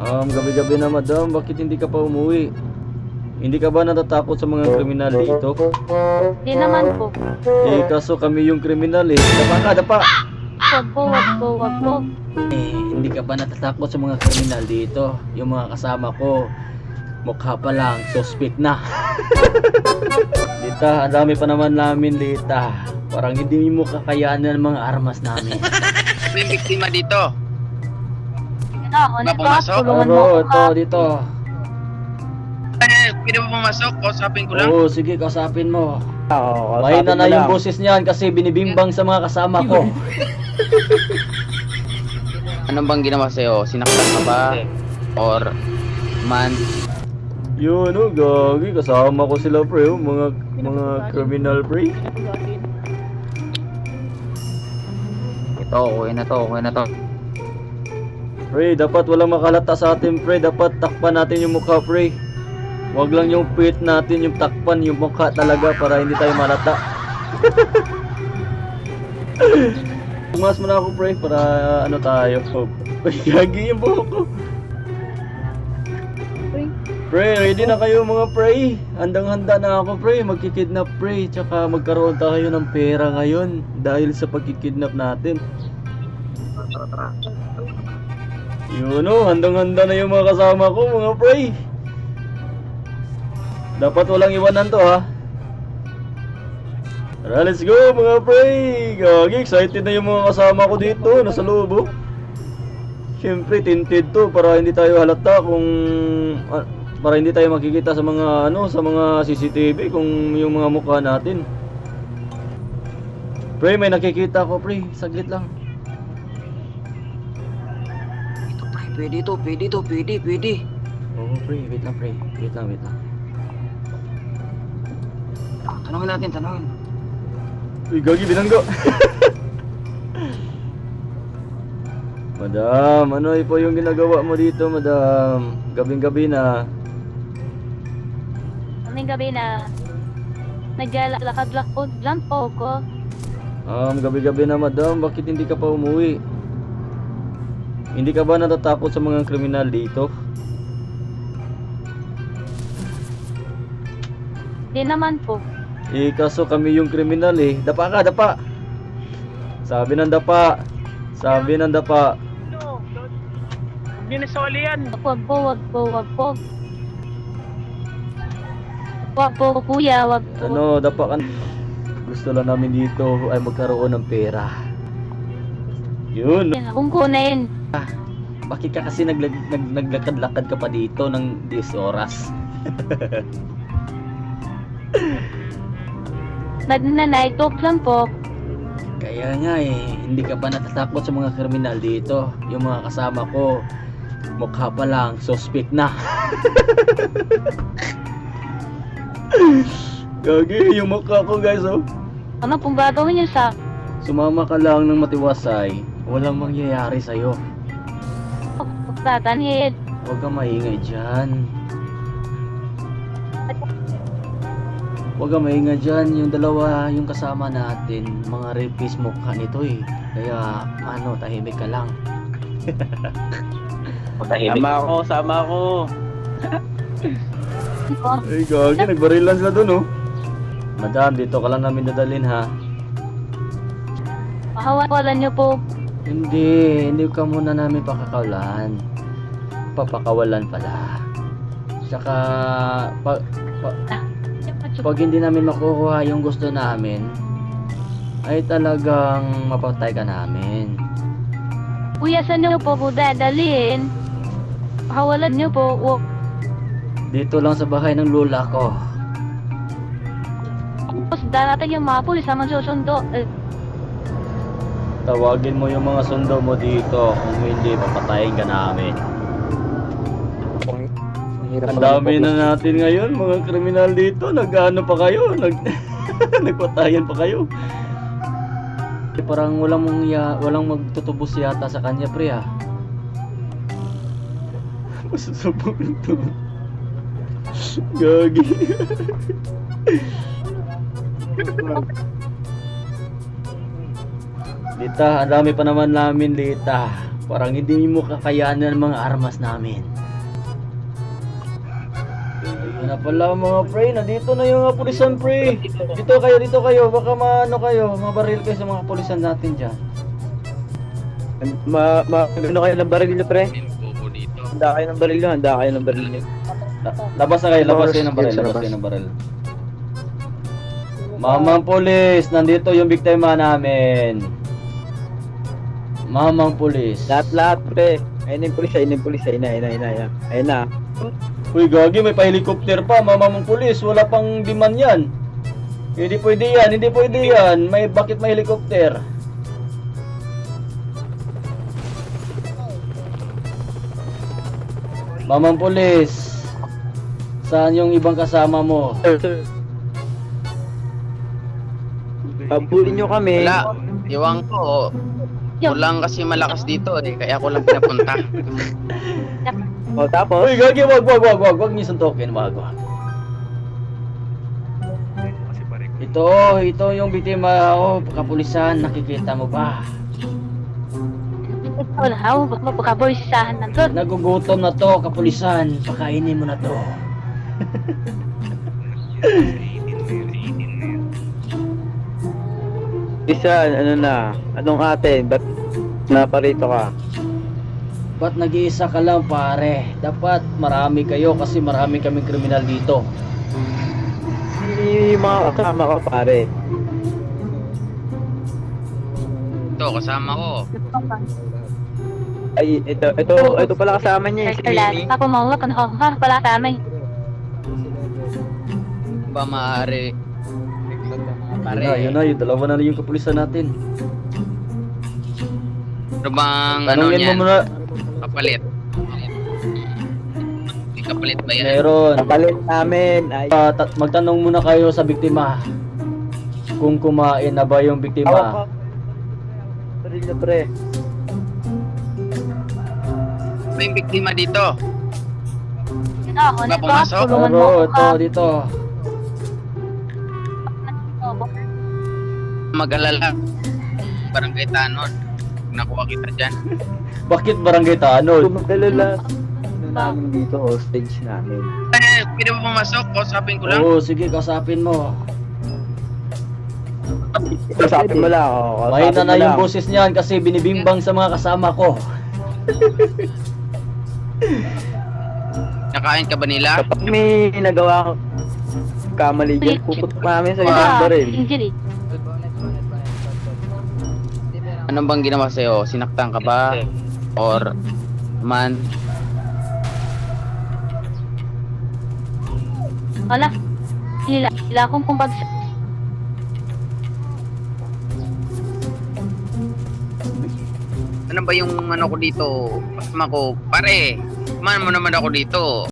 Gabi-gabi na madam, bakit hindi ka pa umuwi? Hindi ka ba natatakot sa mga kriminal dito? Di naman po. Eh, kaso kami yung kriminal eh. Dapa ka, dapa! Wag po. Hindi ka ba natatakot sa mga kriminal dito? Yung mga kasama ko, mukha pa lang, suspect na. Dita, ang dami pa naman namin dita. Parang hindi mo kakayanan ng mga armas namin. May biktima dito. Ako na pumasok? tulungan mo Oo, ako ito, ha. dito. Pwede mo pumasok? Kausapin ko lang. Oo, sige, kausapin mo. Oo, Mahina na yung boses niyan kasi binibimbang sa mga kasama ko. Anong bang ginawa sa'yo? Sinaktan ka ba? Or man? Yun, oh, gagi, kasama ko sila pre, oh, mga criminal pre. Ito, okay na to. Pre, dapat walang makalata sa atin pre, dapat takpan natin yung mukha pre. Wag lang yung pit natin, yung takpan yung mukha talaga para hindi tayo malata. Tumas mo na ako pre, para ano tayo. Gagi yung buhok ko. Pre, ready na kayo mga pre. Handang-handa na ako pre, magkikidnap pre. Tsaka magkaroon tayo ng pera ngayon dahil sa pagkikidnap natin. Yun o, handang-handa na yung mga kasama ko mga pre. Dapat walang iwanan to ha. Tara, let's go mga pre. Gagi, excited na yung mga kasama ko dito. Nasa loob oh. Siyempre, tinted to para hindi tayo halata kung... para hindi tayo makikita sa mga sa mga CCTV kung yung mga mukha natin. Pre, may nakikita ko pre, saglit lang. Ito pre, pwede. Oo pre, wait lang. Tanungin natin. Uy, gagi, binanggo. Madam, ano po yung ginagawa mo dito madam? Gabing-gabi na. Kaming gabi na naglalakad-lakad lang po ako. Gabi-gabi na madam, bakit hindi ka pa umuwi? Hindi ka ba natatakot sa mga kriminal dito? Di naman po. Eh, kaso kami yung kriminal eh. Dapa ka, dapa! Sabi ng dapa. Dinisoli yan. Wag po. Wag po kuya, wag po. Ano, dapa ka. Gusto lang namin dito ay magkaroon ng pera. Yun. Kung kunin. Bakit ka kasi naglakad-lakad ka pa dito ng 10 oras? Nagnanay talk lang po. Kaya nga eh, hindi ka ba natatakot sa mga kriminal dito? Yung mga kasama ko, mukha pa lang, suspect na. Gagi, yung mukha ko guys oh. Ano pong gagawin niyo sa Sumama ka lang ng matiwasay, walang mangyayari sa'yo. tatanhid? Huwag kang maingay dyan. Yung dalawa, yung kasama natin, mga rapist mukha nito eh. Kaya, tahimik ka lang. Sama ako. Ay, gagi, nagbarilan sila dun oh. Madam, dito ka lang namin dadalhin ha. Pahawalan niyo po. Hindi ka muna namin pakakawalan. Papakawalan pala. Tsaka, pag hindi namin makukuha yung gusto namin, ay talagang mapatay ka namin. Kuya, saan niyo po dadalhin? Pahawalan niyo po. Dito lang sa bahay ng lola ko. Tapos darating yung mga pulis naman susundo. Tawagin mo yung mga sundo mo dito. Kung hindi, papatayin ka namin. Ang dami na natin ngayon, mga kriminal dito. Nag-ano pa kayo? Nagpatayan pa kayo. Parang walang magtutubos yata sa kanya, pre ah. Masusubok ito. Gagi. Lita, ang dami pa naman namin Lita. Parang hindi mo kakayanan ng mga armas namin. Ito na pala mga pre, nandito na yung mga pulisan pre. Dito kayo, baka maano kayo, mabaril kayo sa mga pulisan natin dyan. Ano kayo ng baril nyo, pre? Handa kayo ng baril nyo. Labas na kayo ng baril, labas kayo ng baril. Mamang pulis, nandito yung biktima namin. Mamang pulis. Lahat, pre. Ayun yung pulis, ayun na. Uy, gagi, may pa-helicopter pa, mamang pulis, wala pang diman yan. Hindi pwede yan. Bakit may helicopter? Mamang pulis, saan yung ibang kasama mo? Sir. Pabulin nyo kami. Wala. Iwan ko. Kulang kasi malakas dito eh. Kaya ako lang pinapunta. O, tapos? Uy, gagi, wag niyo suntukin, wag. Ito yung biktima, kapulisan, nakikita mo ba? Wala, mapakaboysahan na to. Nagugutom na to, kapulisan, pakainin mo na to. Isa, anong atin? Ba't naparito ka? Ba't nag-iisa ka lang pare? Dapat marami kayo kasi marami kaming kriminal dito. Yung mga kasama ka, pare. Ito, kasama ko. Ay, ito pala kasama niya, si Mimi. Ako mawag ka na pala sa amin. Ba maaari. Yun na, yung dalawa na yung kapulisan natin. Ano bang ano Tanungin mo niyan? muna. Kapalit. May kapalit ba yan? Meron. Kapalit namin. Ay, Magtanong muna kayo sa biktima. Kung kumain na ba yung biktima. Baril na, pre. Ano yung biktima dito? Ako Ba pumasok? tulungan mo Oo, ako. dito. Mag-alala. Barangay Tanon. Nakuha kita dyan. Bakit barangay Tanod? Magdalala. Namin dito, hostage namin. Pwede mo pumasok? Kausapin ko lang. Oo, sige, kausapin mo. Kasapin mo lang, oh. Mahina na yung boses niyan kasi binibimbang sa mga kasama ko. Nakain ka ba nila? Kapag may nagawa kamali dyan, puputok namin sa ibang baril. Injury. Anong bang ginawa sa'yo? Sinaktan ka ba? Or man? Wala. Hila akong kumbagsa. Ano ba yung ano ko dito? Kasama ko? Pare, kumain mo naman ako dito.